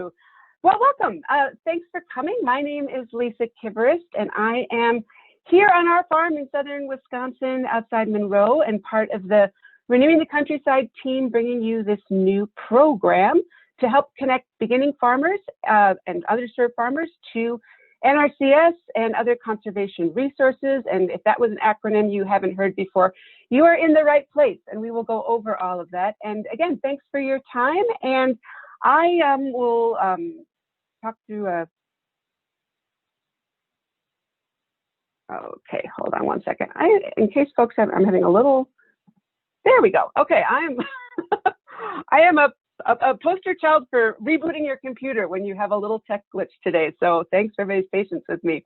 Well, welcome. Thanks for coming. My name is Lisa Kiverist, and I am here on our farm in southern Wisconsin outside Monroe and part of the Renewing the Countryside team, bringing you this new program to help connect beginning farmers and underserved farmers to NRCS and other conservation resources. And if that was an acronym you haven't heard before, you are in the right place, and we will go over all of that. And again, thanks for your time. And I will talk through a, okay, hold on one second. In case folks I'm having a little, there we go. Okay, I am a poster child for rebooting your computer when you have a little tech glitch today. So thanks for everybody's patience with me.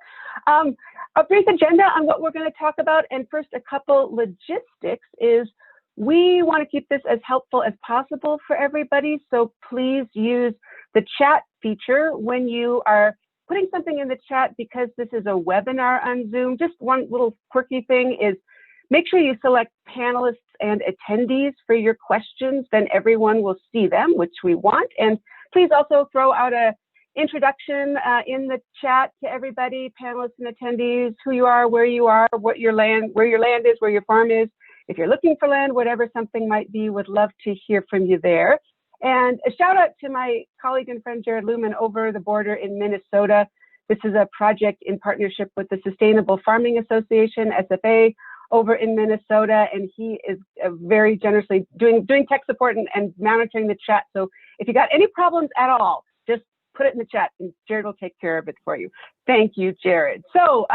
A brief agenda on what we're going to talk about. And first, a couple logistics is we want to keep this as helpful as possible for everybody. So please use the chat feature when you are putting something in the chat, because this is a webinar on Zoom. Just one little quirky thing is make sure you select panelists and attendees for your questions, then everyone will see them, which we want. And please also throw out a introduction in the chat to everybody, panelists and attendees, who you are, where what your land, where your land is, where your farm is. If you're looking for land, whatever something might be, would love to hear from you there. And a shout out to my colleague and friend Jared Luman over the border in Minnesota. This is a project in partnership with the Sustainable Farming Association, SFA, over in Minnesota, and he is very generously doing tech support and monitoring the chat. So if you got any problems at all, just put it in the chat and Jared will take care of it for you. Thank you, Jared. So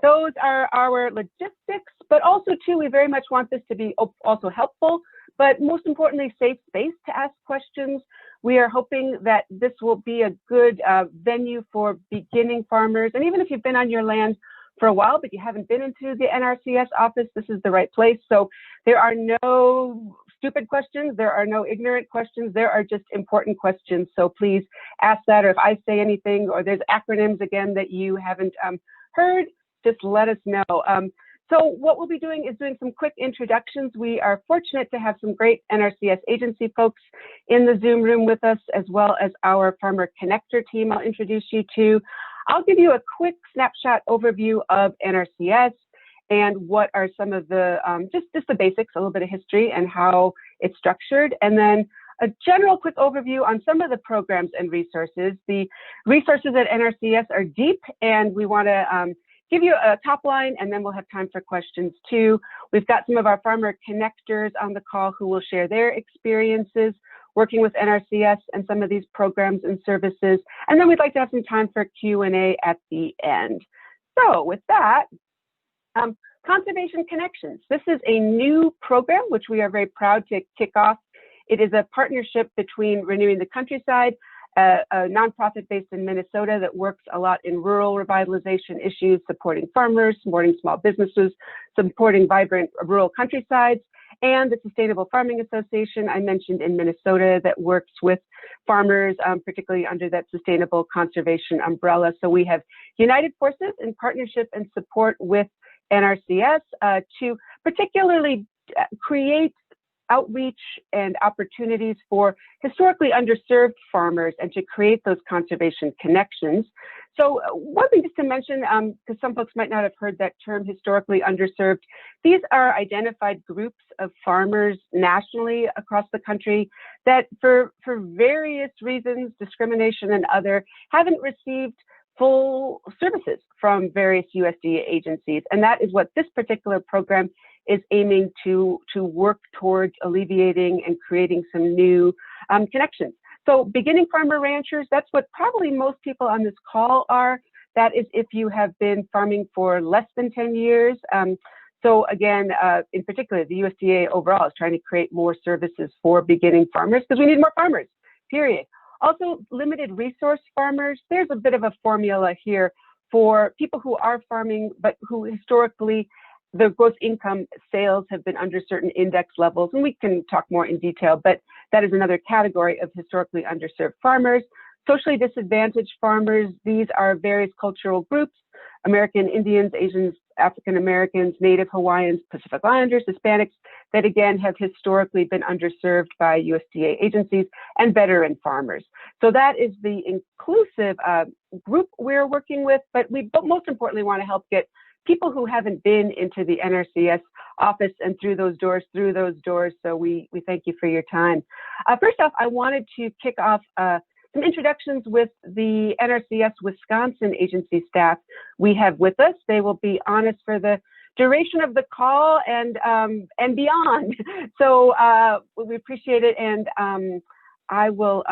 those are our logistics, but also too, we very much want this to be also helpful, but most importantly, safe space to ask questions. We are hoping that this will be a good venue for beginning farmers. And even if you've been on your land for a while, but you haven't been into the NRCS office, this is the right place. So there are no stupid questions. There are no ignorant questions. There are just important questions. So please ask that, or if I say anything, or there's acronyms again that you haven't heard, just let us know. So what we'll be doing is doing some quick introductions. We are fortunate to have some great NRCS agency folks in the Zoom room with us, as well as our Farmer Connector team I'll introduce you to. I'll give you a quick snapshot overview of NRCS and what are some of the, just the basics, a little bit of history and how it's structured, and then a general quick overview on some of the programs and resources. The resources at NRCS are deep, and we want to give you a top line, and then we'll have time for questions too. We've got some of our farmer connectors on the call who will share their experiences working with NRCS and some of these programs and services. And then we'd like to have some time for Q&A at the end. So with that, Conservation Connections. This is a new program which we are very proud to kick off. It is a partnership between Renewing the Countryside, a nonprofit based in Minnesota that works a lot in rural revitalization issues, supporting farmers, supporting small businesses, supporting vibrant rural countrysides, and the Sustainable Farming Association I mentioned in Minnesota that works with farmers, particularly under that Sustainable Conservation umbrella. So we have united forces in partnership and support with NRCS to particularly create outreach and opportunities for historically underserved farmers and to create those conservation connections. So one thing just to mention, because some folks might not have heard that term, historically underserved, these are identified groups of farmers nationally across the country that for various reasons, discrimination and other, haven't received full services from various USDA agencies. And that is what this particular program is aiming to work towards alleviating and creating some new connections. So beginning farmer ranchers, that's what probably most people on this call are. That is if you have been farming for less than 10 years. So again, in particular, the USDA overall is trying to create more services for beginning farmers because we need more farmers, period. Also, limited resource farmers, there's a bit of a formula here for people who are farming, but who historically the gross income sales have been under certain index levels, and we can talk more in detail, but that is another category of historically underserved farmers. Socially disadvantaged farmers, these are various cultural groups, American Indians, Asians, African Americans, Native Hawaiians, Pacific Islanders, Hispanics, that again have historically been underserved by USDA agencies, and veteran farmers. So that is the inclusive group we're working with, but we most importantly want to help get people who haven't been into the NRCS office and through those doors. So we thank you for your time. First off, I wanted to kick off some introductions with the NRCS Wisconsin agency staff we have with us. They will be on us for the duration of the call and beyond. So we appreciate it, and I will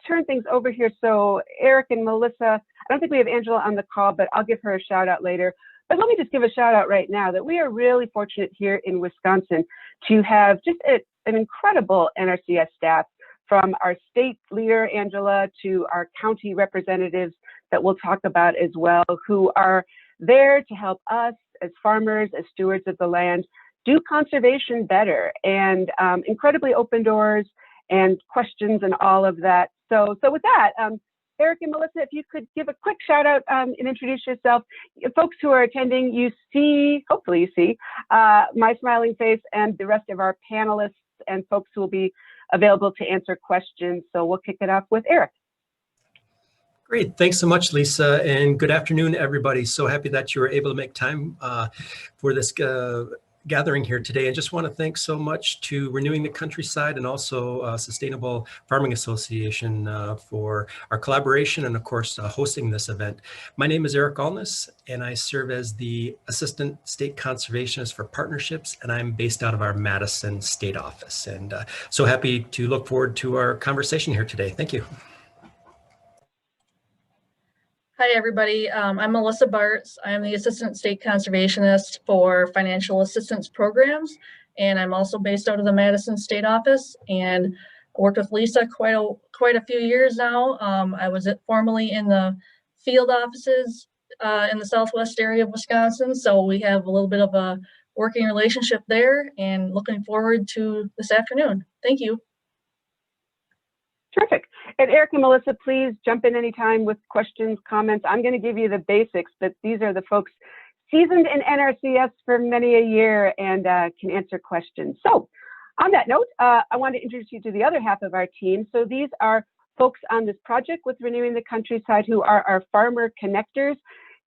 turn things over here. So Eric and Melissa, I don't think we have Angela on the call, but I'll give her a shout out later. But let me just give a shout out right now that we are really fortunate here in Wisconsin to have just an incredible NRCS staff, from our state leader, Angela, to our county representatives that we'll talk about as well, who are there to help us as farmers, as stewards of the land, do conservation better, and incredibly open doors and questions and all of that. So with that, Eric and Melissa, if you could give a quick shout out and introduce yourself. Folks who are attending, you see, hopefully you see, my smiling face and the rest of our panelists and folks who will be available to answer questions. So we'll kick it off with Eric. Great, thanks so much, Lisa, and good afternoon, everybody. So happy that you were able to make time for this gathering here today. I just want to thank so much to Renewing the Countryside and also Sustainable Farming Association for our collaboration and, of course, hosting this event. My name is Eric Alness, and I serve as the Assistant State Conservationist for Partnerships, and I'm based out of our Madison State Office. And so happy to look forward to our conversation here today. Thank you. Hi, everybody. I'm Melissa Bartz. I'm the Assistant State Conservationist for Financial Assistance Programs, and I'm also based out of the Madison State Office, and worked with Lisa quite a few years now. I was formerly in the field offices in the southwest area of Wisconsin, so we have a little bit of a working relationship there, and looking forward to this afternoon. Thank you. Terrific. And Eric and Melissa, please jump in anytime with questions, comments. I'm going to give you the basics, but these are the folks seasoned in NRCS for many a year and can answer questions. So on that note, I want to introduce you to the other half of our team. So these are folks on this project with Renewing the Countryside who are our farmer connectors,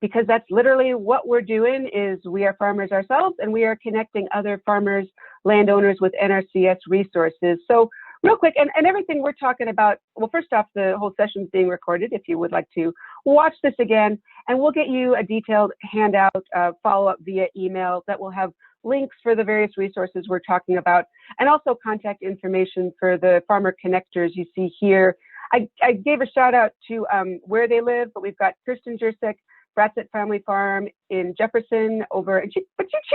because that's literally what we're doing. Is we are farmers ourselves, and we are connecting other farmers, landowners with NRCS resources. So real quick, and everything we're talking about, well, first off, the whole session's being recorded if you would like to watch this again, and we'll get you a detailed handout, follow-up via email that will have links for the various resources we're talking about, and also contact information for the farmer connectors you see here. I gave a shout out to where they live, but we've got Kirsten Jersek, Bratzett Family Farm in Jefferson over, and she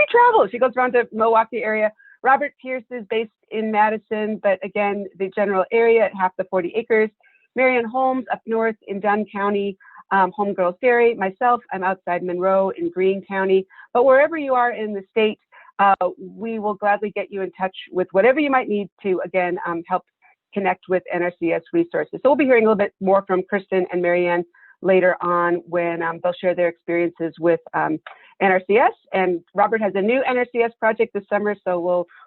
travels, she goes around to Milwaukee area. Robert Pierce is based in Madison, but again, the general area at half the 40 acres. Marianne Holmes up north in Dunn County, Homegirls Dairy. Myself, I'm outside Monroe in Greene County. But wherever you are in the state, we will gladly get you in touch with whatever you might need to, again, help connect with NRCS resources. So we'll be hearing a little bit more from Kirsten and Marianne later on when they'll share their experiences with NRCS. And Robert has a new NRCS project this summer, so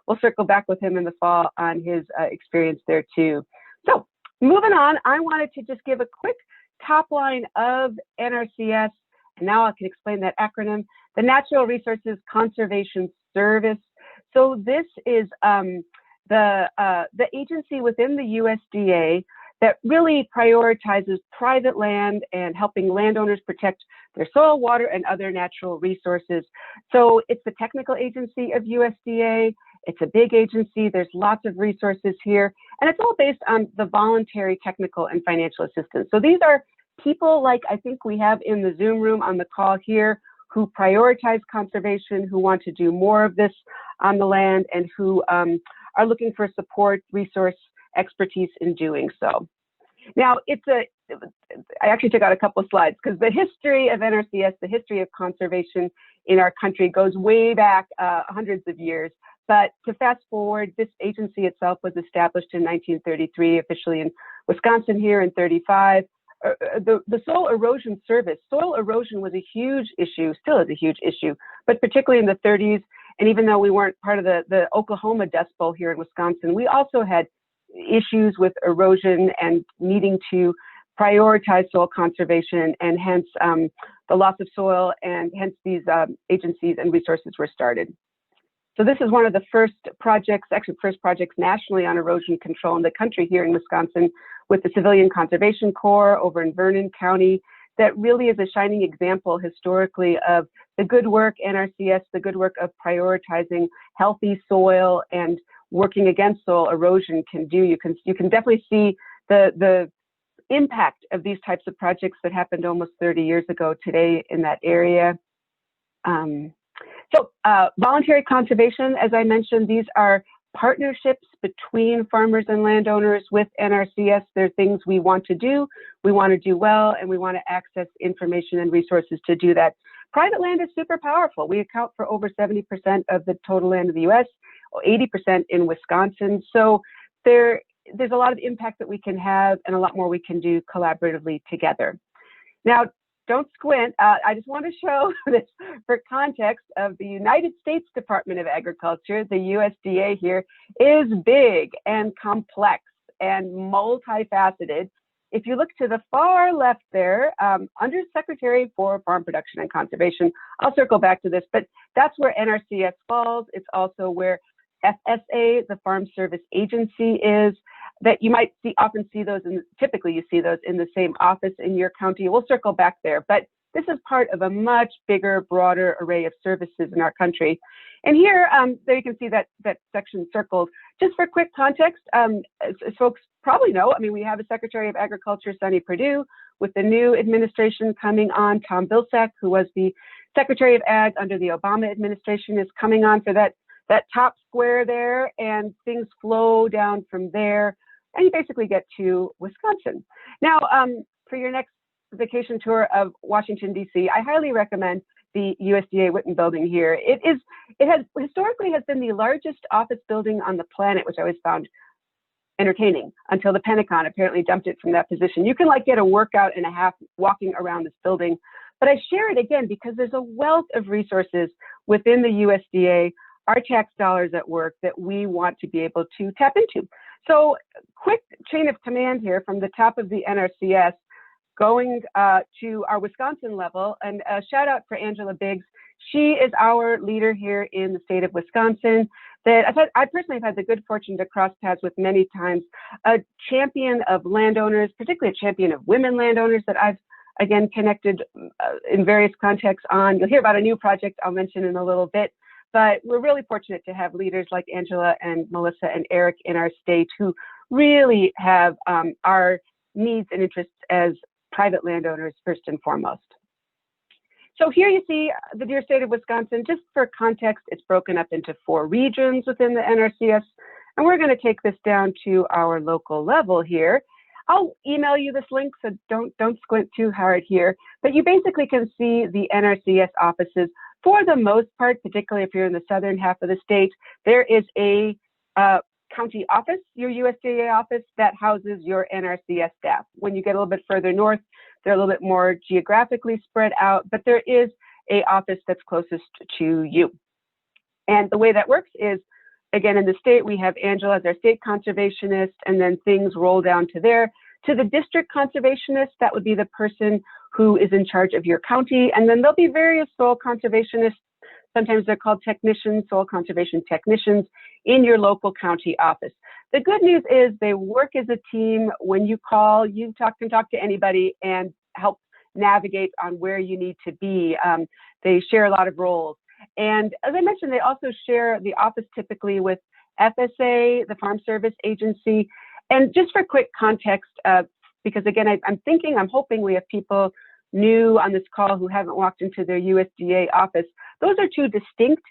we'll circle back with him in the fall on his experience there too. So moving on, I wanted to just give a quick top line of NRCS, and now I can explain that acronym, the Natural Resources Conservation Service. So this is the agency within the USDA that really prioritizes private land and helping landowners protect their soil, water, and other natural resources. So it's the technical agency of USDA. It's a big agency. There's lots of resources here, and it's all based on the voluntary technical and financial assistance. So these are people like I think we have in the Zoom room on the call here who prioritize conservation, who want to do more of this on the land, and who are looking for support, resource, expertise in doing so. Now, I actually took out a couple of slides because the history of NRCS, the history of conservation in our country goes way back hundreds of years. But to fast forward, this agency itself was established in 1933, officially in Wisconsin here in 35. the soil erosion service. Soil erosion was a huge issue, still is a huge issue, but particularly in the 30s. And even though we weren't part of the Oklahoma Dust Bowl here in Wisconsin, we also had issues with erosion and needing to prioritize soil conservation, and hence the loss of soil, and hence these agencies and resources were started. So this is one of the first projects, actually first projects nationally on erosion control in the country here in Wisconsin, with the Civilian Conservation Corps over in Vernon County. That really is a shining example historically of the good work, NRCS, the good work of prioritizing healthy soil and working against soil erosion can do. You can definitely see the impact of these types of projects that happened almost 30 years ago today in that area. Voluntary conservation, as I mentioned, these are partnerships between farmers and landowners with NRCS. They're things we want to do well, and we want to access information and resources to do that. Private land is super powerful. We account for over 70% of the total land of the US, or 80% in Wisconsin. So there's a lot of impact that we can have and a lot more we can do collaboratively together. Now, don't squint. I just want to show this for context of the United States Department of Agriculture. The USDA here is big and complex and multifaceted. If you look to the far left there, under Secretary for Farm Production and Conservation, I'll circle back to this, but that's where NRCS falls. It's also where FSA, the Farm Service Agency, is. That you might often see those, typically you see those in the same office in your county. We'll circle back there, but this is part of a much bigger, broader array of services in our country. And here, there you can see that section circled. Just for quick context, as folks probably know, I mean, we have a Secretary of Agriculture, Sonny Perdue, with the new administration coming on. Tom Vilsack, who was the Secretary of Ag under the Obama administration, is coming on for that top square there, and things flow down from there, and you basically get to Wisconsin. Now, for your next vacation tour of Washington, D.C., I highly recommend the USDA Whitman building here. It has historically been the largest office building on the planet, which I always found entertaining, until the Pentagon apparently dumped it from that position. You can like get a workout and a half walking around this building, but I share it again because there's a wealth of resources within the USDA, our tax dollars at work, that we want to be able to tap into. So quick chain of command here from the top of the NRCS, going to our Wisconsin level, and a shout out for Angela Biggs. She is our leader here in the state of Wisconsin that I personally have had the good fortune to cross paths with many times, a champion of landowners, particularly a champion of women landowners that I've again connected in various contexts on. You'll hear about a new project I'll mention in a little bit. But we're really fortunate to have leaders like Angela and Melissa and Eric in our state who really have our needs and interests as private landowners first and foremost. So here you see the dear state of Wisconsin. Just for context, it's broken up into 4 regions within the NRCS, and we're going to take this down to our local level here. I'll email you this link, so don't squint too hard here. But you basically can see the NRCS offices. For the most part, particularly if you're in the southern half of the state, there is a county office, your USDA office, that houses your NRCS staff. When you get a little bit further north, they're a little bit more geographically spread out, but there is an office that's closest to you. And the way that works is, again, in the state, we have Angela as our state conservationist, and then things roll down to there. To the district conservationist, that would be the person who is in charge of your county. And then there'll be various soil conservationists. Sometimes they're called technicians, soil conservation technicians, in your local county office. The good news is they work as a team. When you call, you can talk to anybody and help navigate on where you need to be. They share a lot of roles. And as I mentioned, they also share the office typically with FSA, the Farm Service Agency. And just for quick context, because again, I'm hoping we have people new on this call who haven't walked into their USDA office. Those are 2 distinct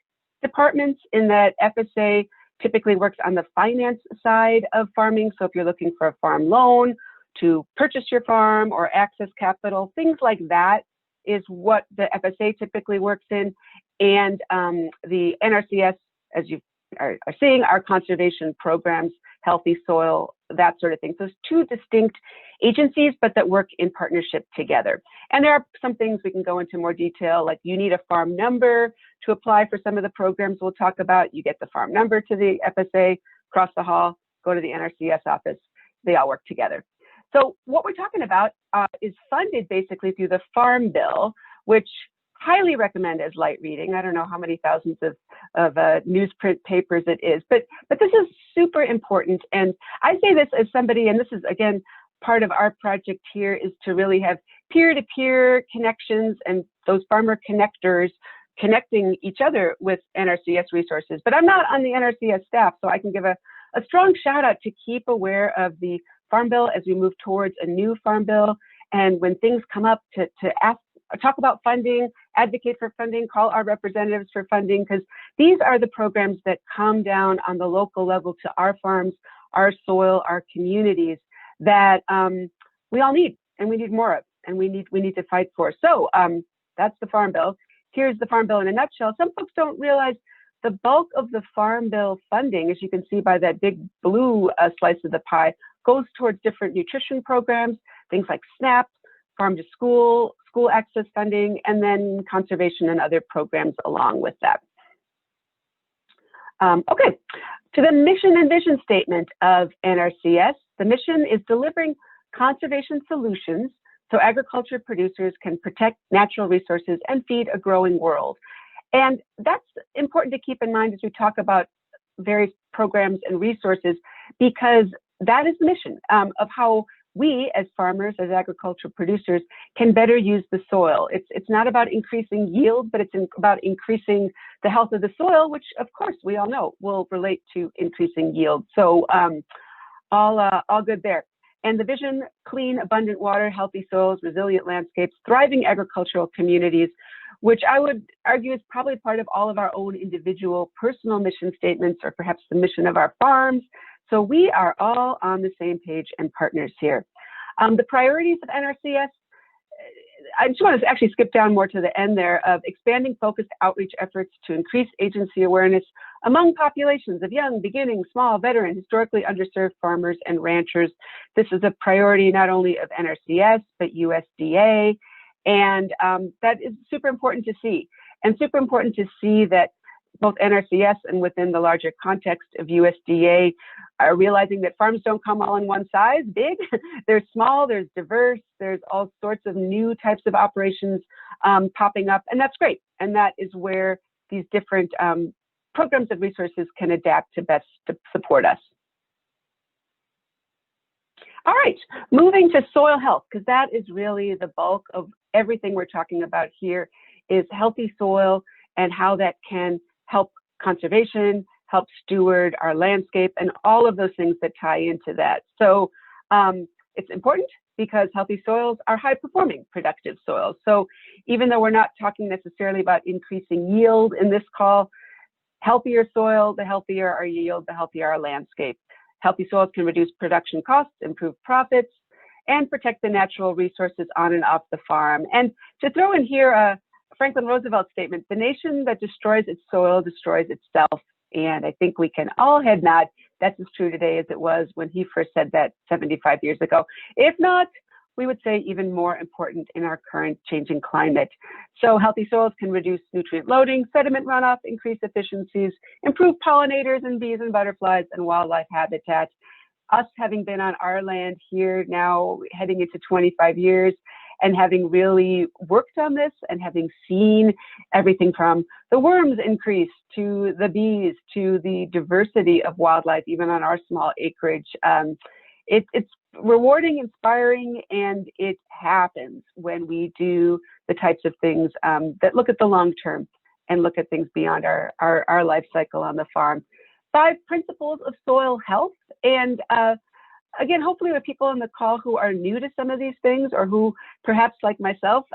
departments in that FSA typically works on the finance side of farming. So if you're looking for a farm loan to purchase your farm or access capital, things like that is what the FSA typically works in. And the NRCS, as you are seeing, our conservation programs healthy soil, that sort of thing. So it's two distinct agencies, but that work in partnership together. And there are some things we can go into more detail, like you need a farm number to apply for some of the programs we'll talk about. You get the farm number to the FSA, cross the hall, go to the NRCS office. They all work together. So what we're talking about is funded basically through the Farm Bill, which highly recommend as light reading. I don't know how many thousands of newsprint papers it is, but this is super important. And I say this as somebody, and this is again part of our project here, is to really have peer-to-peer connections and those farmer connectors connecting each other with NRCS resources. But I'm not on the NRCS staff, so I can give a strong shout out to keep aware of the Farm Bill as we move towards a new Farm Bill. And when things come up, to talk about funding, advocate for funding, call our representatives for funding, because these are the programs that come down on the local level to our farms, our soil, our communities that we all need, and we need more of, and we need to fight for. So that's the Farm Bill. Here's the Farm Bill in a nutshell. Some folks don't realize the bulk of the Farm Bill funding, as you can see by that big blue slice of the pie, goes towards different nutrition programs, things like SNAP, farm to school, school access funding, and then conservation and other programs along with that. Okay, to the mission and vision statement of NRCS. The mission is delivering conservation solutions so agriculture producers can protect natural resources and feed a growing world. And that's important to keep in mind as we talk about various programs and resources, because that is the mission of how we as farmers, as agricultural producers, can better use the soil. It's not about increasing yield, but it's about increasing the health of the soil, which of course we all know will relate to increasing yield. So all good there. And the vision: clean, abundant water, healthy soils, resilient landscapes, thriving agricultural communities, which I would argue is probably part of all of our own individual personal mission statements, or perhaps the mission of our farms. So we are all on the same page and partners here. The priorities of NRCS, I just want to actually skip down more to the end there, of expanding focused outreach efforts to increase agency awareness among populations of young, beginning, small, veteran, historically underserved farmers and ranchers. This is a priority not only of NRCS, but USDA. And that is super important to see. And super important to see that both NRCS and within the larger context of USDA are realizing that farms don't come all in one size, big. There's small, there's diverse, there's all sorts of new types of operations popping up, and that's great. And that is where these different programs and resources can adapt to best to support us. All right, moving to soil health, because that is really the bulk of everything we're talking about here, is healthy soil and how that can help conservation, help steward our landscape, and all of those things that tie into that. So it's important because healthy soils are high-performing, productive soils. So even though we're not talking necessarily about increasing yield in this call, healthier soil, the healthier our yield, the healthier our landscape. Healthy soils can reduce production costs, improve profits, and protect the natural resources on and off the farm. And to throw in here a Franklin Roosevelt statement: the nation that destroys its soil destroys itself. And I think we can all head nod that's as true today as it was when he first said that 75 years ago. If not, we would say even more important in our current changing climate. So healthy soils can reduce nutrient loading, sediment runoff, increase efficiencies, improve pollinators and bees and butterflies and wildlife habitat. Us having been on our land here now heading into 25 years, and having really worked on this and having seen everything from the worms increase to the bees to the diversity of wildlife, even on our small acreage. It's rewarding, inspiring, and it happens when we do the types of things that look at the long term and look at things beyond our life cycle on the farm. 5 principles of soil health. And again, hopefully with people on the call who are new to some of these things, or who perhaps like myself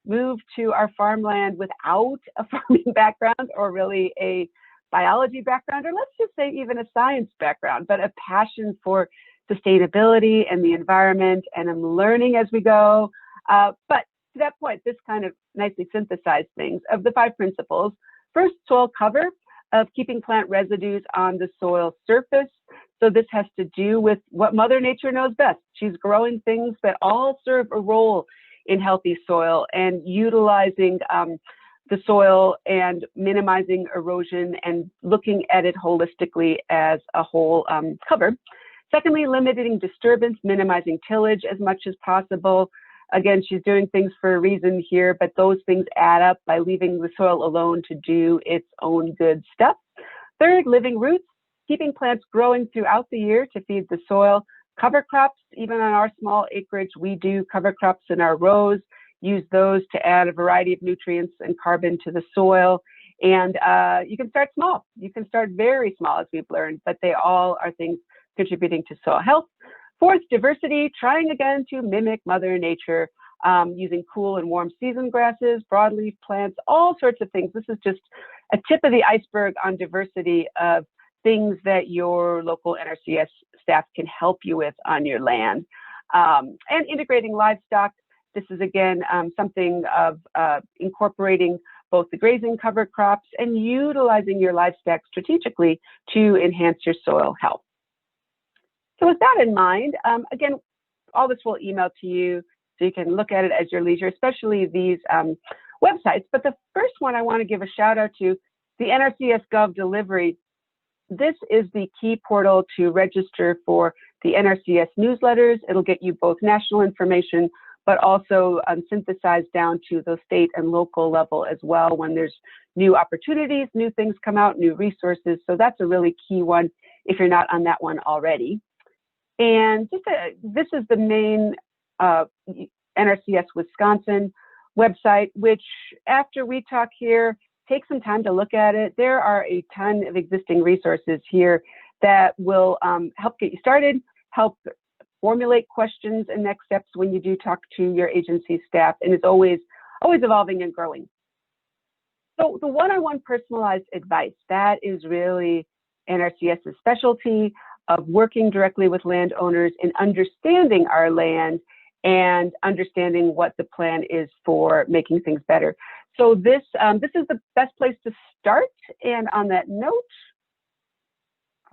moved to our farmland without a farming background, or really a biology background, or let's just say even a science background, but a passion for sustainability and the environment, and I'm learning as we go. But to that point, this kind of nicely synthesized things of the 5 principles. First, soil cover. of keeping plant residues on the soil surface. So this has to do with what Mother Nature knows best. She's growing things that all serve a role in healthy soil, and utilizing the soil and minimizing erosion and looking at it holistically as a whole cover. Secondly, limiting disturbance, minimizing tillage as much as possible. Again, she's doing things for a reason here, but those things add up by leaving the soil alone to do its own good stuff. Third, living roots, keeping plants growing throughout the year to feed the soil. Cover crops, even on our small acreage, we do cover crops in our rows, use those to add a variety of nutrients and carbon to the soil. And you can start small. You can start very small, as we've learned, but they all are things contributing to soil health. Fourth, diversity, trying again to mimic Mother Nature, using cool and warm season grasses, broadleaf plants, all sorts of things. This is just a tip of the iceberg on diversity of things that your local NRCS staff can help you with on your land. And integrating livestock. This is, again, something of incorporating both the grazing cover crops and utilizing your livestock strategically to enhance your soil health. So with that in mind, again, all this will email to you so you can look at it as your leisure, especially these websites. But the first one I want to give a shout out to, the NRCS Gov Delivery. This is the key portal to register for the NRCS newsletters. It'll get you both national information, but also synthesized down to the state and local level as well when there's new opportunities, new things come out, new resources. So that's a really key one if you're not on that one already. And just this is the main NRCS Wisconsin website, which after we talk here, take some time to look at it. There are a ton of existing resources here that will help get you started, help formulate questions and next steps when you do talk to your agency staff, and it's always evolving and growing. So the one-on-one personalized advice, that is really NRCS's specialty of working directly with landowners in understanding our land and understanding what the plan is for making things better. So this is the best place to start. And on that note,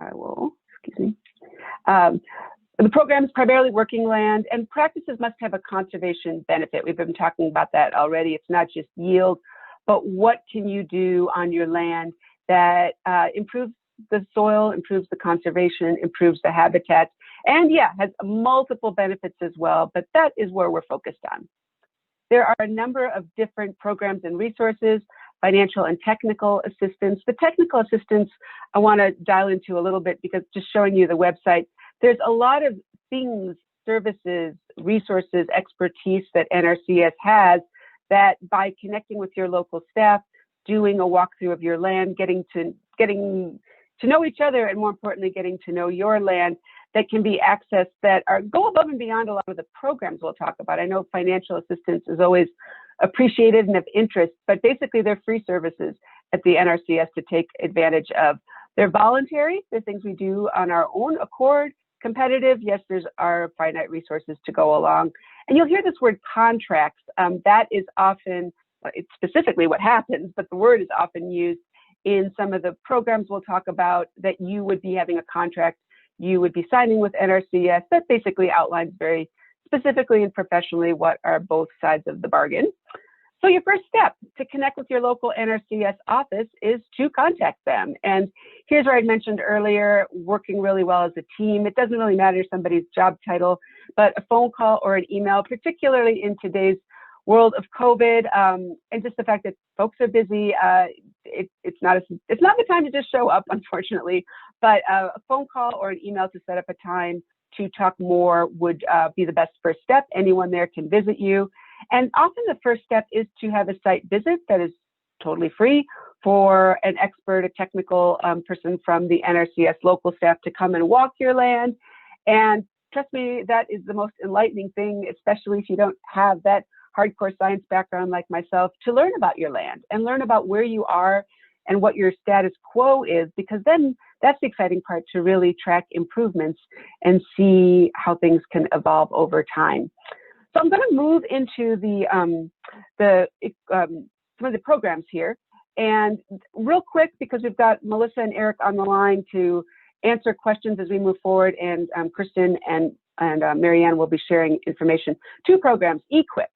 I will, excuse me. The program is primarily working land, and practices must have a conservation benefit. We've been talking about that already. It's not just yield, but what can you do on your land that improves the soil, improves the conservation, improves the habitat, and yeah, has multiple benefits as well, but that is where we're focused on. There are a number of different programs and resources, financial and technical assistance. The technical assistance I want to dial into a little bit because just showing you the website, there's a lot of things, services, resources, expertise that NRCS has that by connecting with your local staff, doing a walkthrough of your land, getting to know each other, and more importantly, getting to know your land, that can be accessed that go above and beyond a lot of the programs we'll talk about. I know financial assistance is always appreciated and of interest, but basically they're free services at the NRCS to take advantage of. They're voluntary, they're things we do on our own accord. Competitive, yes, there's our finite resources to go along. And you'll hear this word contracts. That is often, it's specifically what happens, but the word is often used in some of the programs we'll talk about that you would be having a contract, you would be signing with NRCS that basically outlines very specifically and professionally what are both sides of the bargain. So your first step to connect with your local NRCS office is to contact them. And here's where I mentioned earlier, working really well as a team. It doesn't really matter somebody's job title, but a phone call or an email, particularly in today's world of COVID, and just the fact that folks are busy, it's not the time to just show up, unfortunately, but a phone call or an email to set up a time to talk more would be the best first step. Anyone there can visit you. And often the first step is to have a site visit that is totally free for an expert, a technical person from the NRCS local staff to come and walk your land. And trust me, that is the most enlightening thing, especially if you don't have that hardcore science background like myself, to learn about your land and learn about where you are and what your status quo is, because then that's the exciting part, to really track improvements and see how things can evolve over time. So I'm going to move into some of the programs here. And real quick, because we've got Melissa and Eric on the line to answer questions as we move forward, and Kirsten and Marianne will be sharing information. 2 programs, EQIP,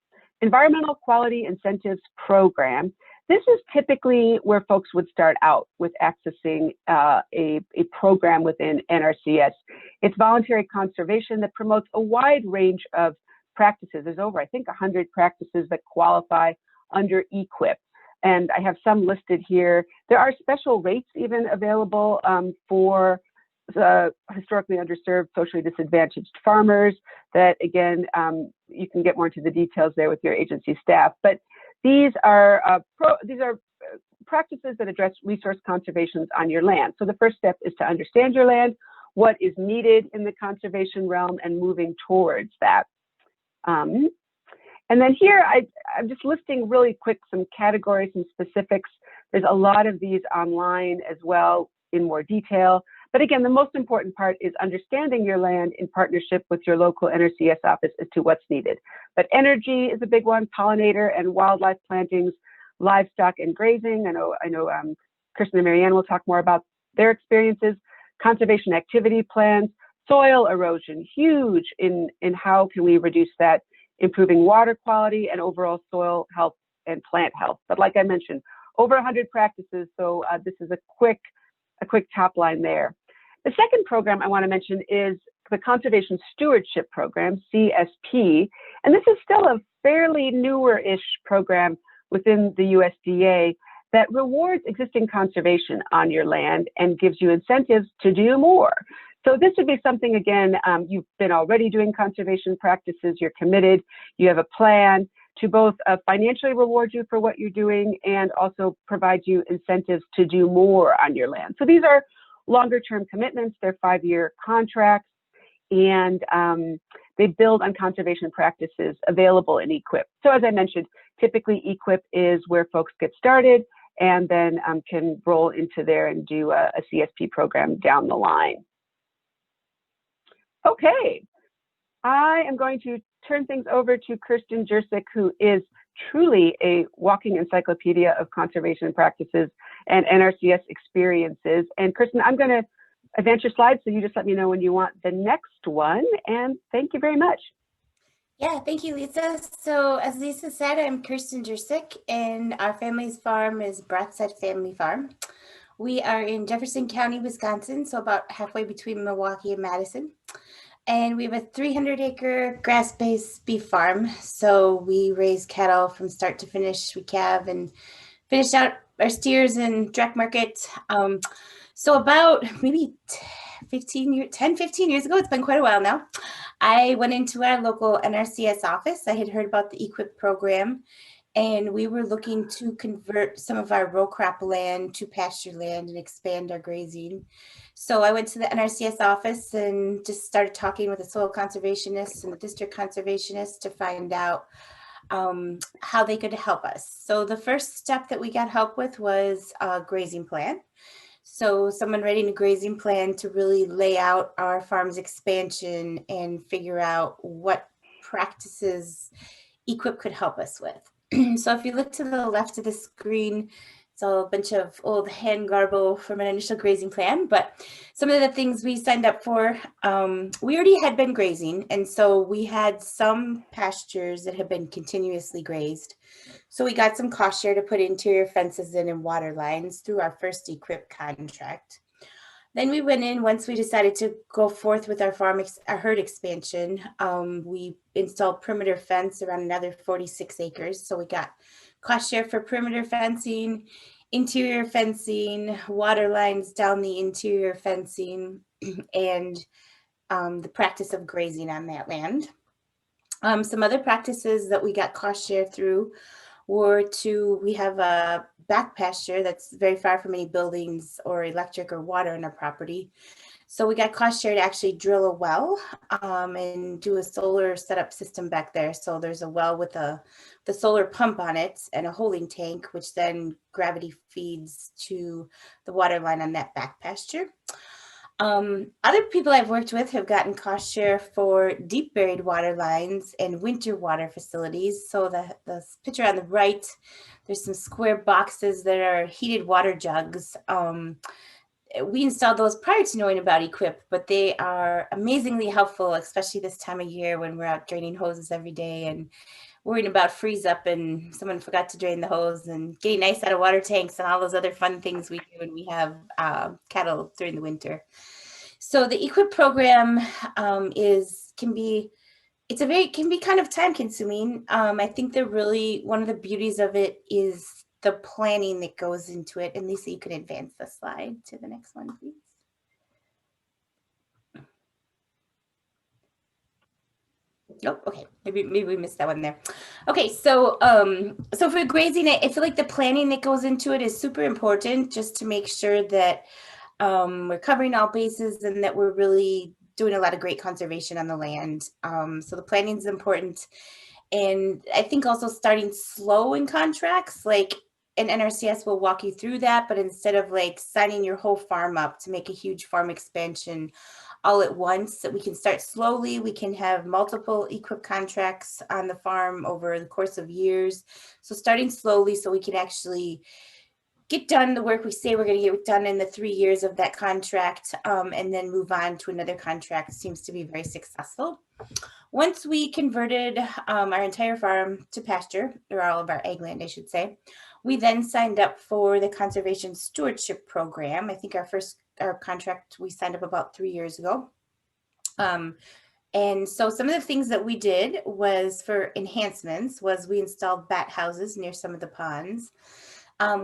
Environmental Quality Incentives Program. This is typically where folks would start out with accessing a program within NRCS. It's voluntary conservation that promotes a wide range of practices. There's over, I think, 100 practices that qualify under EQIP. And I have some listed here. There are special rates even available for the historically underserved, socially disadvantaged farmers that, again, you can get more into the details there with your agency staff. But these are practices that address resource conservations on your land. So the first step is to understand your land, what is needed in the conservation realm, and moving towards that. And then here, I'm just listing really quick some categories and specifics. There's a lot of these online as well in more detail. But again, the most important part is understanding your land in partnership with your local NRCS office as to what's needed. But energy is a big one, pollinator and wildlife plantings, livestock and grazing. I know Kirsten and Marianne will talk more about their experiences, conservation activity plans, soil erosion, huge in how can we reduce that, improving water quality and overall soil health and plant health. But like I mentioned, over 100 practices, so this is a quick top line there. The second program I want to mention is the Conservation Stewardship Program, CSP, and this is still a fairly newer-ish program within the USDA that rewards existing conservation on your land and gives you incentives to do more. So this would be something, again, you've been already doing conservation practices, you're committed, you have a plan to both financially reward you for what you're doing and also provide you incentives to do more on your land. So these are longer-term commitments, they're 5-year contracts, and they build on conservation practices available in EQIP. So as I mentioned, typically EQIP is where folks get started and then can roll into there and do a CSP program down the line. Okay, I am going to turn things over to Kirsten Jersick, who is truly a walking encyclopedia of conservation practices and NRCS experiences. And Kirsten, I'm going to advance your slides, so you just let me know when you want the next one. And thank you very much. Yeah, thank you, Lisa. So as Lisa said, I'm Kirsten Jersick, and our family's farm is Broadside Family Farm. We are in Jefferson County, Wisconsin, so about halfway between Milwaukee and Madison. And we have a 300-acre grass-based beef farm. So we raise cattle from start to finish. We calve and finish out our steers in direct market. So about maybe 15 years ago, it's been quite a while now, I went into our local NRCS office. I had heard about the EQIP program, and we were looking to convert some of our row crop land to pasture land and expand our grazing. So I went to the NRCS office and just started talking with the soil conservationists and the district conservationists to find out how they could help us. So the first step that we got help with was a grazing plan. So someone writing a grazing plan to really lay out our farm's expansion and figure out what practices EQIP could help us with. So if you look to the left of the screen, it's all a bunch of old hand garble from an initial grazing plan, but some of the things we signed up for, we already had been grazing, and so we had some pastures that had been continuously grazed. So we got some cost share to put interior fences in and water lines through our first EQIP contract. Then we went in, once we decided to go forth with our herd expansion, we installed perimeter fence around another 46 acres. So we got cost share for perimeter fencing, interior fencing, water lines down the interior fencing, and the practice of grazing on that land. Some other practices that we got cost share through were we have a back pasture that's very far from any buildings or electric or water in our property. So we got cost share to actually drill a well and do a solar setup system back there. So there's a well with the solar pump on it and a holding tank, which then gravity feeds to the water line on that back pasture. Other people I've worked with have gotten cost share for deep buried water lines and winter water facilities. So the picture on the right, there's some square boxes that are heated water jugs. We installed those prior to knowing about EQIP, but they are amazingly helpful, especially this time of year when we're out draining hoses every day and worrying about freeze up and someone forgot to drain the hose and getting ice out of water tanks and all those other fun things we do when we have cattle during the winter. So the EQIP program can be kind of time consuming. I think one of the beauties of it is the planning that goes into it. And Lisa, you can advance the slide to the next one, please. Oh, okay. Maybe we missed that one there. Okay, so for grazing, I feel like the planning that goes into it is super important, just to make sure that we're covering all bases and that we're really doing a lot of great conservation on the land. So the planning is important. And I think also starting slow in contracts, like an NRCS will walk you through that, but instead of like signing your whole farm up to make a huge farm expansion all at once, that we can start slowly. We can have multiple EQIP contracts on the farm over the course of years. So starting slowly so we can actually get done the work we say we're going to get done in the 3 years of that contract, and then move on to another contract seems to be very successful. Once we converted our entire farm to pasture, or all of our ag land, I should say, we then signed up for the Conservation Stewardship Program. I think our contract we signed up about 3 years ago. And so some of the things that we did was for enhancements was we installed bat houses near some of the ponds.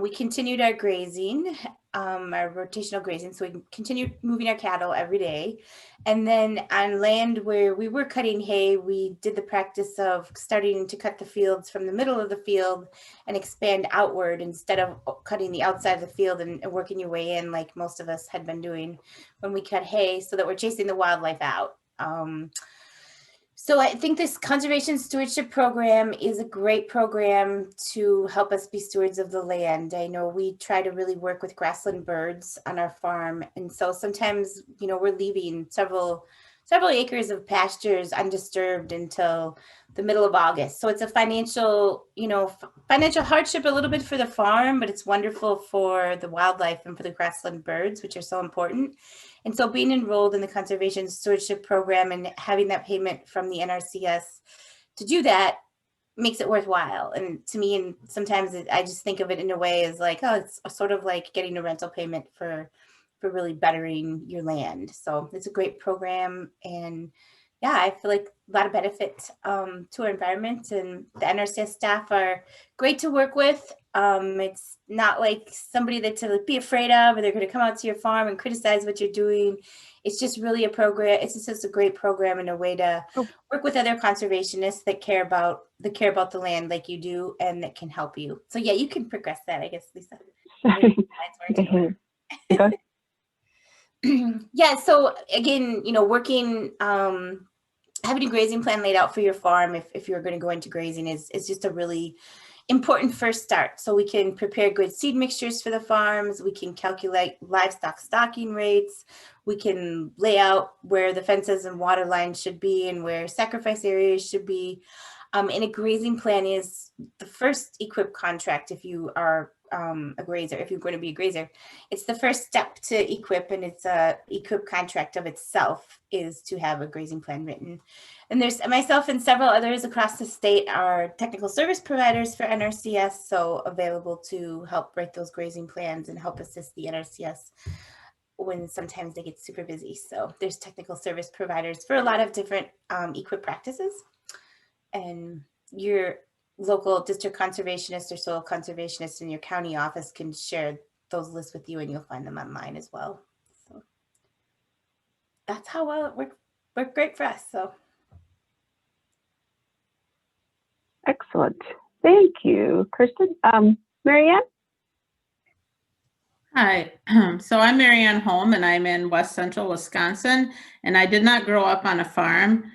We continued our grazing, our rotational grazing. So we continued moving our cattle every day. And then on land where we were cutting hay, we did the practice of starting to cut the fields from the middle of the field and expand outward instead of cutting the outside of the field and working your way in like most of us had been doing when we cut hay, so that we're chasing the wildlife out. So I think this Conservation Stewardship Program is a great program to help us be stewards of the land. I know we try to really work with grassland birds on our farm. And so sometimes, we're leaving several acres of pastures undisturbed until the middle of August. So it's a financial hardship a little bit for the farm, but it's wonderful for the wildlife and for the grassland birds, which are so important. And so being enrolled in the Conservation Stewardship Program and having that payment from the NRCS to do that makes it worthwhile. And to me, and sometimes I just think of it in a way as like, oh, it's sort of like getting a rental payment for really bettering your land. So it's a great program. And yeah, I feel like a lot of benefit to our environment, and the NRCS staff are great to work with. It's not like somebody that to be afraid of, or they're going to come out to your farm and criticize what you're doing. It's just really a program. It's just a great program and a way to work with other conservationists that care about the land like you do, and that can help you. So yeah, you can progress that, I guess, Lisa. Yeah, so again, working, having a grazing plan laid out for your farm if you're going to go into grazing is just a really important first start. So we can prepare good seed mixtures for the farms. We can calculate livestock stocking rates. We can lay out where the fences and water lines should be and where sacrifice areas should be. And a grazing plan is the first EQIP contract if you are a grazer, if you're going to be a grazer. It's the first step to EQIP, and it's a EQIP contract of itself is to have a grazing plan written. And there's myself and several others across the state are technical service providers for NRCS, so available to help write those grazing plans and help assist the NRCS when sometimes they get super busy. So there's technical service providers for a lot of different EQIP practices. And your local district conservationist or soil conservationist in your county office can share those lists with you, and you'll find them online as well. So that's how well it worked great for us. So excellent. Thank you, Kirsten. Marianne? Hi, so I'm Marianne Holm, and I'm in West Central Wisconsin, and I did not grow up on a farm.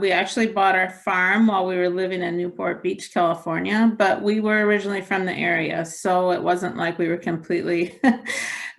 We actually bought our farm while we were living in Newport Beach, California, but we were originally from the area, so it wasn't like we were completely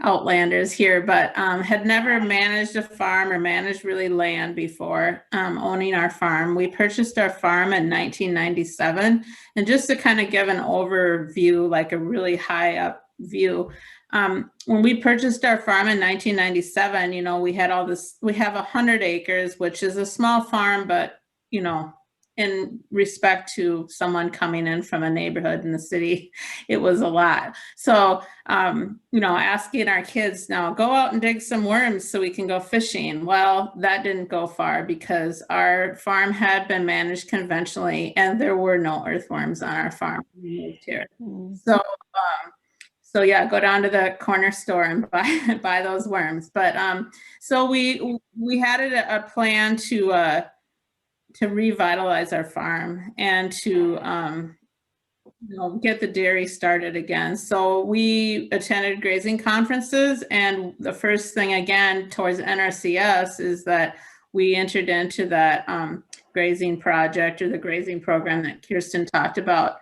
outlanders here, but had never managed a farm or managed really land before owning our farm. We purchased our farm in 1997, and just to kind of give an overview, like a really high up view, when we purchased our farm in 1997, you know, we had all this, we have 100 acres, which is a small farm, but, you know, in respect to someone coming in from a neighborhood in the city, it was a lot. So, you know, asking our kids now, go out and dig some worms so we can go fishing. Well, that didn't go far because our farm had been managed conventionally and there were no earthworms on our farm when we moved here. So yeah, go down to the corner store and buy those worms. But so we had a plan to revitalize our farm and to you know, get the dairy started again. So we attended grazing conferences, and the first thing again towards NRCS is that we entered into that grazing project or the grazing program that Kirsten talked about.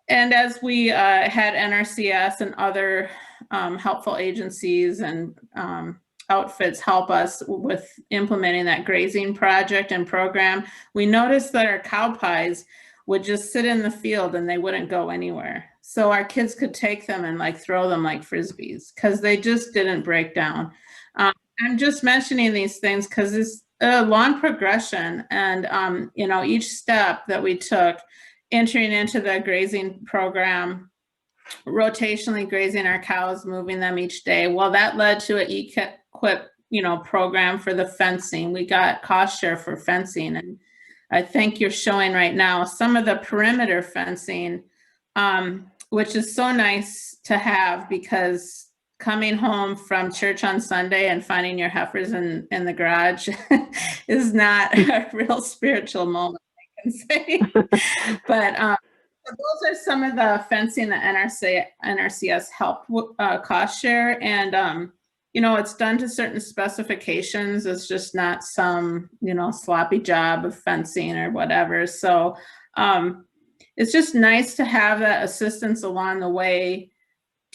And as we had NRCS and other helpful agencies and outfits help us with implementing that grazing project and program, we noticed that our cow pies would just sit in the field and they wouldn't go anywhere. So our kids could take them and like throw them like Frisbees because they just didn't break down. I'm just mentioning these things because it's a long progression, and you know, each step that we took entering into the grazing program, rotationally grazing our cows, moving them each day. Well, that led to an EQIP, you know, program for the fencing. We got cost share for fencing, and I think you're showing right now some of the perimeter fencing, which is so nice to have because coming home from church on Sunday and finding your heifers in the garage is not a real spiritual moment, I can say. But those are some of the fencing that NRCS helped cost share, and you know, it's done to certain specifications. It's just not some, you know, sloppy job of fencing or whatever. So it's just nice to have that assistance along the way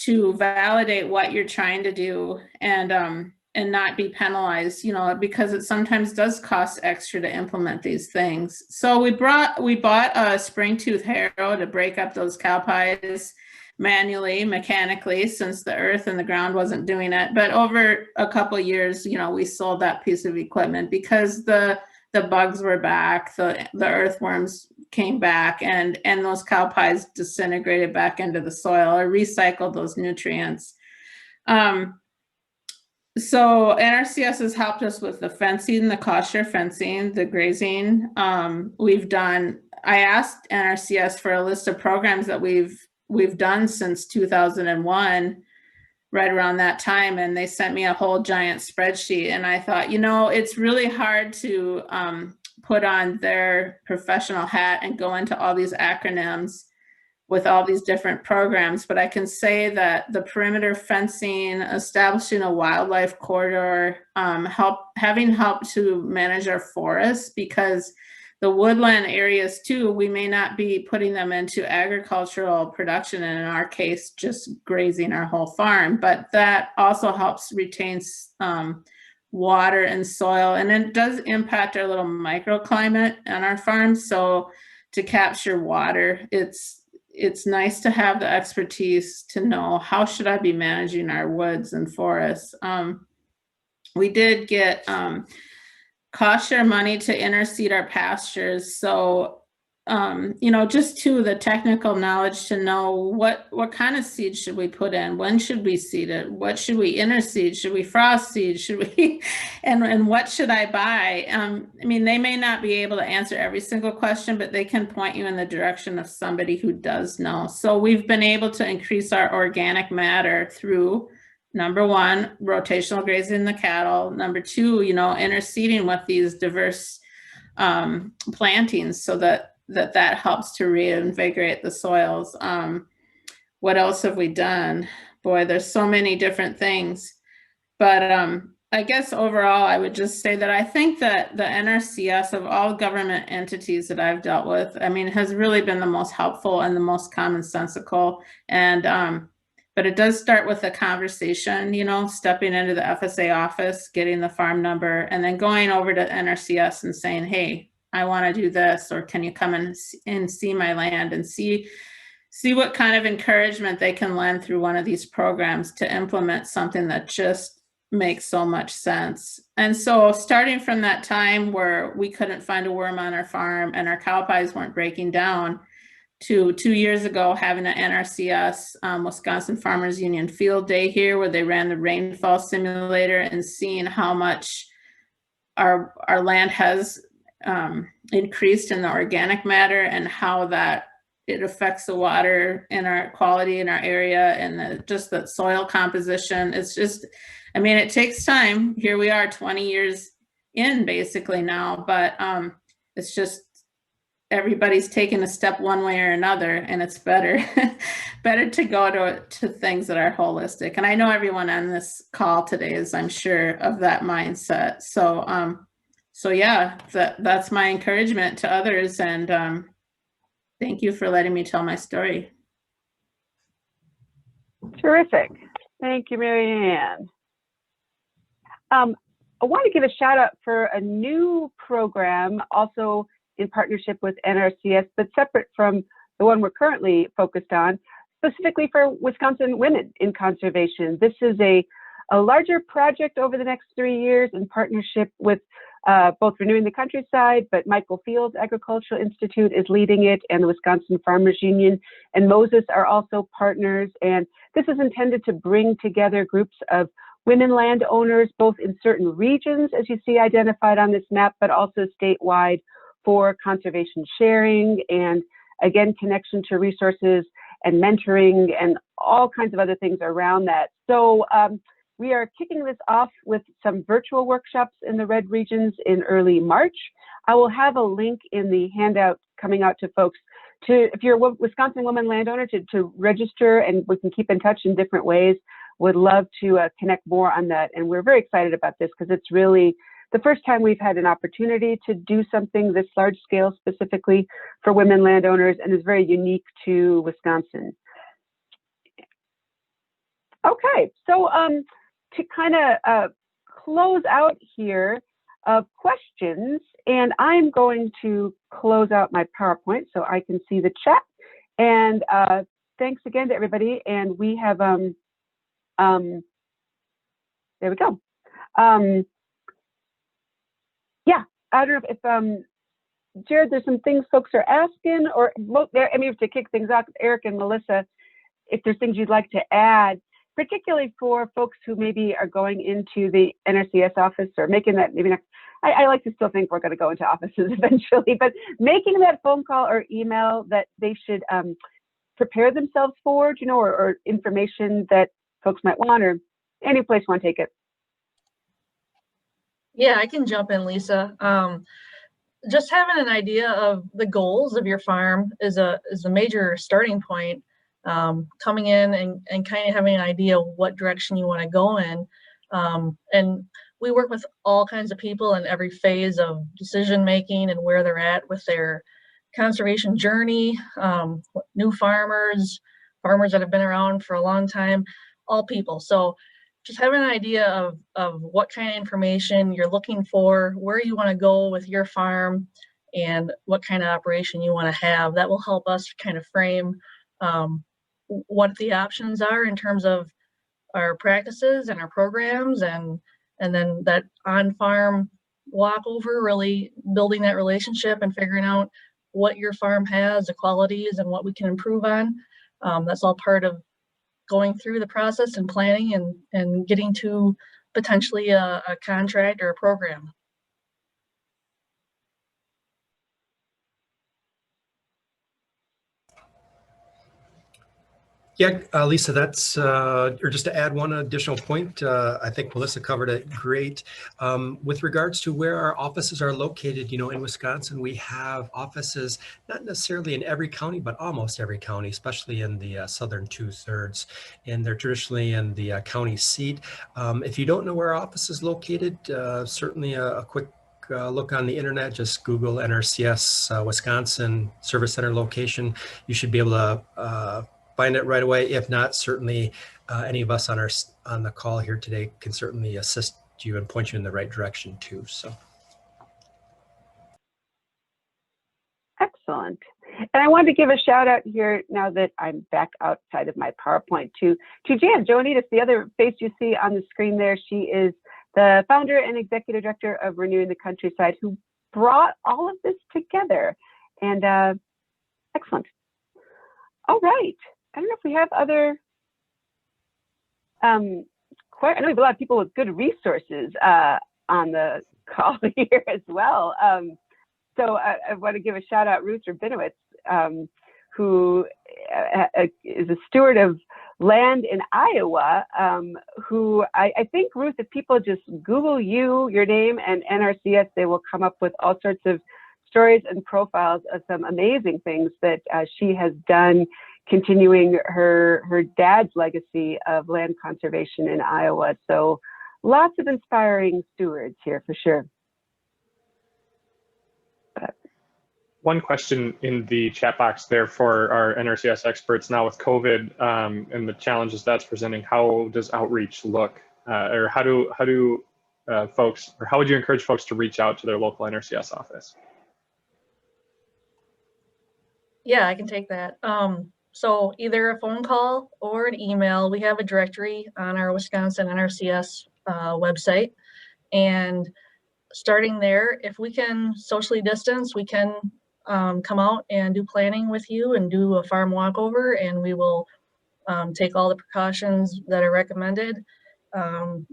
to validate what you're trying to do and not be penalized, you know, because it sometimes does cost extra to implement these things. So we bought a spring tooth harrow to break up those cow pies manually, mechanically, since the earth and the ground wasn't doing it. But over a couple of years, you know, we sold that piece of equipment because the bugs were back, the earthworms came back, and those cow pies disintegrated back into the soil or recycled those nutrients. So NRCS has helped us with the fencing, the cost share fencing, the grazing. I asked NRCS for a list of programs that we've done since 2001, right around that time, and they sent me a whole giant spreadsheet. And I thought, you know, it's really hard to put on their professional hat and go into all these acronyms with all these different programs, but I can say that the perimeter fencing, establishing a wildlife corridor, having helped to manage our forests, because the woodland areas too, we may not be putting them into agricultural production, and in our case, just grazing our whole farm, but that also helps retain water and soil, and it does impact our little microclimate on our farm. So to capture water, it's nice to have the expertise to know how should I be managing our woods and forests. We did get cost share money to interseed our pastures. So, you know, just to the technical knowledge to know what kind of seed should we put in? When should we seed it? What should we interseed? Should we frost seed? Should we, and what should I buy? I mean, they may not be able to answer every single question, but they can point you in the direction of somebody who does know. So we've been able to increase our organic matter through, number one, rotational grazing the cattle. Number two, you know, interseeding with these diverse plantings so that helps to reinvigorate the soils. What else have we done? Boy, there's so many different things. But I guess overall, I would just say that I think that the NRCS, of all government entities that I've dealt with, I mean, has really been the most helpful and the most commonsensical. And but it does start with a conversation, you know, stepping into the FSA office, getting the farm number, and then going over to NRCS and saying, hey, I want to do this, or can you come and see my land and see what kind of encouragement they can lend through one of these programs to implement something that just makes so much sense. And so starting from that time where we couldn't find a worm on our farm and our cow pies weren't breaking down, to 2 years ago having an NRCS Wisconsin Farmers Union field day here where they ran the rainfall simulator and seeing how much our land has increased in the organic matter and how that it affects the water and our quality in our area and just the soil composition. It's just, I mean, it takes time. Here we are 20 years in basically now, but it's just everybody's taking a step one way or another, and it's better better to go to things that are holistic. And I know everyone on this call today is, I'm sure, of that mindset. So so yeah, that's my encouragement to others, and thank you for letting me tell my story. Terrific. Thank you, Marianne. I want to give a shout out for a new program, also in partnership with NRCS, but separate from the one we're currently focused on, specifically for Wisconsin women in conservation. This is a larger project over the next 3 years in partnership with both Renewing the Countryside, but Michael Fields Agricultural Institute is leading it, and the Wisconsin Farmers Union and Moses are also partners. And this is intended to bring together groups of women landowners, both in certain regions, as you see identified on this map, but also statewide, for conservation sharing and, again, connection to resources and mentoring and all kinds of other things around that. So we are kicking this off with some virtual workshops in the red regions in early March. I will have a link in the handout coming out to folks to, if you're a Wisconsin woman landowner, to register, and we can keep in touch in different ways. Would love to connect more on that. And we're very excited about this because it's really the first time we've had an opportunity to do something this large scale specifically for women landowners, and is very unique to Wisconsin. Okay, so to kind of close out here, questions, and I'm going to close out my PowerPoint so I can see the chat. And thanks again to everybody. And we have, there we go. Yeah, I don't know if Jared, there's some things folks are asking, or I mean, to kick things off, Eric and Melissa, if there's things you'd like to add, particularly for folks who maybe are going into the NRCS office or making that, maybe not, I like to still think we're going to go into offices eventually, but making that phone call or email that they should prepare themselves for, you know, or information that folks might want, or any place you want to take it. Yeah, I can jump in, Lisa. Just having an idea of the goals of your farm is a major starting point. Coming in and kind of having an idea of what direction you want to go in. And we work with all kinds of people in every phase of decision making and where they're at with their conservation journey, new farmers, farmers that have been around for a long time, all people. So just having an idea of what kind of information you're looking for, where you want to go with your farm, and what kind of operation you want to have, that will help us kind of frame what the options are in terms of our practices and our programs, and then that on-farm walkover, really building that relationship and figuring out what your farm has, the qualities, and what we can improve on. That's all part of going through the process and planning and getting to potentially a contract or a program. Yeah, Lisa, that's, or just to add one additional point, I think Melissa covered it great. With regards to where our offices are located, in Wisconsin, we have offices, not necessarily in every county, but almost every county, especially in the southern 2/3, and they're traditionally in the county seat. If you don't know where our office is located, certainly a quick look on the internet, just Google NRCS Wisconsin Service Center location. You should be able to find it right away. If not, certainly any of us on the call here today can certainly assist you and point you in the right direction too. So. Excellent. And I wanted to give a shout out here now that I'm back outside of my PowerPoint to Jan Joanitas, the other face you see on the screen there. She is the founder and executive director of Renewing the Countryside, who brought all of this together. And excellent. All right. I don't know if we have other, I know we have a lot of people with good resources on the call here as well. So I want to give a shout out Ruth Rabinowitz, who is a steward of land in Iowa, who I think, Ruth, if people just Google your name and NRCS, they will come up with all sorts of stories and profiles of some amazing things that she has done, continuing her dad's legacy of land conservation in Iowa. So lots of inspiring stewards here for sure. One question in the chat box there for our NRCS experts now with COVID and the challenges that's presenting, how does outreach look? Or how do folks, or how would you encourage folks to reach out to their local NRCS office? Yeah, I can take that. So either a phone call or an email. We have a directory on our Wisconsin NRCS website. And starting there, if we can socially distance, we can come out and do planning with you and do a farm walkover, and we will take all the precautions that are recommended. And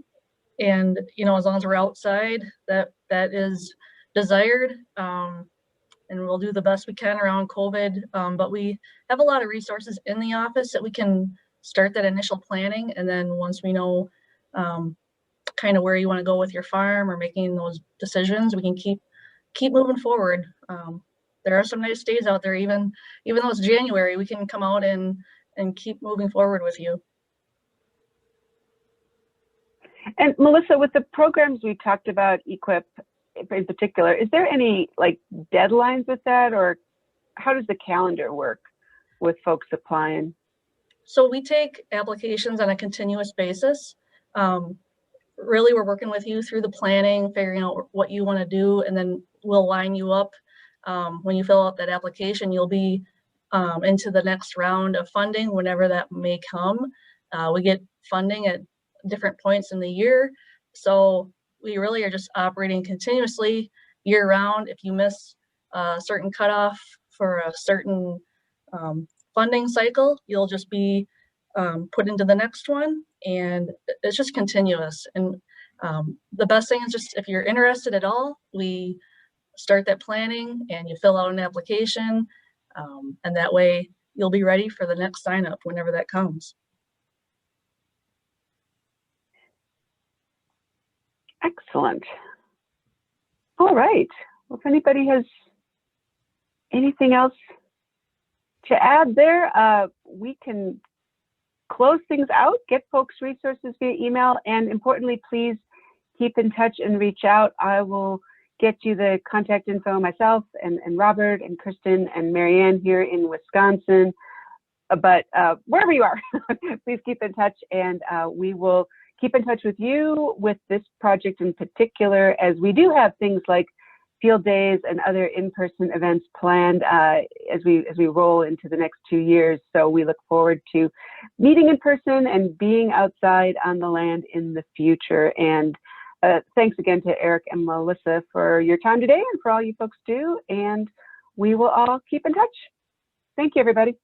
as long as we're outside, that is desired. And we'll do the best we can around COVID. But we have a lot of resources in the office that we can start that initial planning. And then once we know kind of where you want to go with your farm or making those decisions, we can keep moving forward. There are some nice days out there, even though it's January, we can come out and keep moving forward with you. And Melissa, with the programs we talked about, EQIP in particular, is there any deadlines with that, or how does the calendar work with folks applying? So we take applications on a continuous basis. Really, we're working with you through the planning, figuring out what you want to do, and then we'll line you up. When you fill out that application, you'll be into the next round of funding whenever that may come. We get funding at different points in the year. So we really are just operating continuously year round. If you miss a certain cutoff for a certain funding cycle, you'll just be put into the next one, and it's just continuous. And the best thing is just if you're interested at all, we start that planning and you fill out an application, and that way you'll be ready for the next sign up whenever that comes. Excellent. All right. Well, if anybody has anything else to add there, we can close things out, get folks resources via email, and importantly, please keep in touch and reach out. I will get you the contact info myself and Robert and Kirsten and Marianne here in Wisconsin. But wherever you are, please keep in touch, and we will keep in touch with you with this project in particular, as we do have things like field days and other in-person events planned as we roll into the next 2 years. So we look forward to meeting in person and being outside on the land in the future. And thanks again to Eric and Melissa for your time today and for all you folks do. And we will all keep in touch. Thank you, everybody.